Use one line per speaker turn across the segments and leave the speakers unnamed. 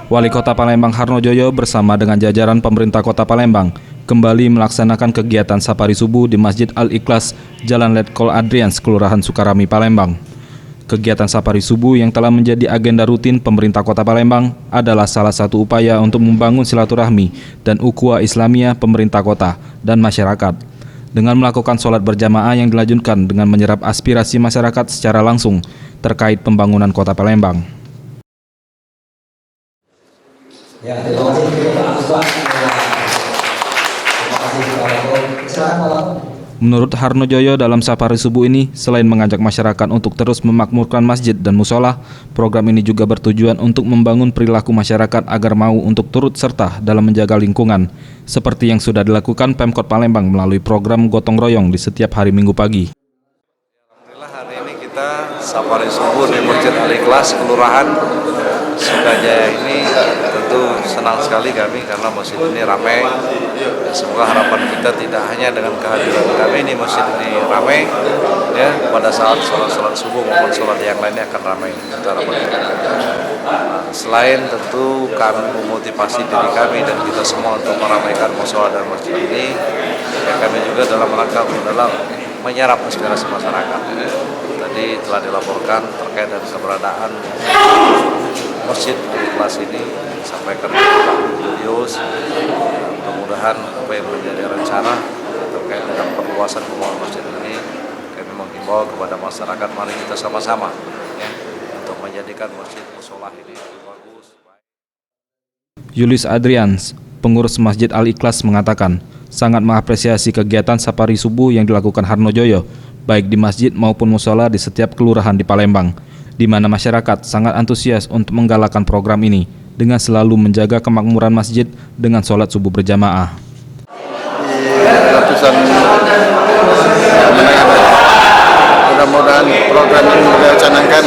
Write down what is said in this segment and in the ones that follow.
Wali Kota Palembang Harno Joyo bersama dengan jajaran pemerintah Kota Palembang kembali melaksanakan kegiatan safari subuh di Masjid Al-Ikhlas, Jalan Letkol Adrians, Kelurahan Sukarami, Palembang. Kegiatan safari subuh yang telah menjadi agenda rutin pemerintah Kota Palembang adalah salah satu upaya untuk membangun silaturahmi dan ukhuwah Islamiyah pemerintah kota dan masyarakat. Dengan melakukan sholat berjamaah yang dilanjutkan dengan menyerap aspirasi masyarakat secara langsung terkait pembangunan Kota Palembang.
Ya, terima kasih Pak. Terima kasih Pak.
Menurut Harno Joyo, dalam safari subuh ini, selain mengajak masyarakat untuk terus memakmurkan masjid dan musola, program ini juga bertujuan untuk membangun perilaku masyarakat agar mau untuk turut serta dalam menjaga lingkungan, seperti yang sudah dilakukan Pemkot Palembang melalui program gotong royong di setiap hari Minggu pagi.
Alhamdulillah hari ini kita safari subuh di Masjid Al-Ikhlas, Kelurahan Sukajaya ini tentu senang sekali kami karena masjid ini ramai. Semoga harapan kita tidak hanya dengan kehadiran kami di masjid ini ramai, ya pada saat sholat subuh maupun sholat yang lainnya akan ramai. Selain tentu kami memotivasi diri kami dan kita semua untuk meramaikan musola dan masjid ini, ya kami juga dalam rangka adalah menyerap aspirasi masyarakat. Tadi telah dilaporkan terkait dengan keberadaan Masjid Al-Ikhlas ini disampaikan oleh Pak Julius. Mudah-mudahan apa yang menjadi rencana terkait dengan perluasan pembangunan masjid ini, kami menghimbau kepada masyarakat, mari kita sama-sama ya, untuk menjadikan masjid musola ini lebih bagus.
Julius Adrians, pengurus Masjid Al-Ikhlas mengatakan, sangat mengapresiasi kegiatan safari subuh yang dilakukan Harno Joyo, baik di masjid maupun musola di setiap kelurahan di Palembang, di mana masyarakat sangat antusias untuk menggalakkan program ini dengan selalu menjaga kemakmuran masjid dengan sholat subuh berjamaah.
Ratusan mudah-mudahan program ini beliau canangkan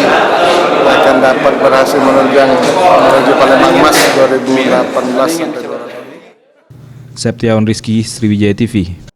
akan dapat berhasil menuju Palembang Emas 2018 sampai 2020.
Septiawan Rizky, Sriwijaya TV.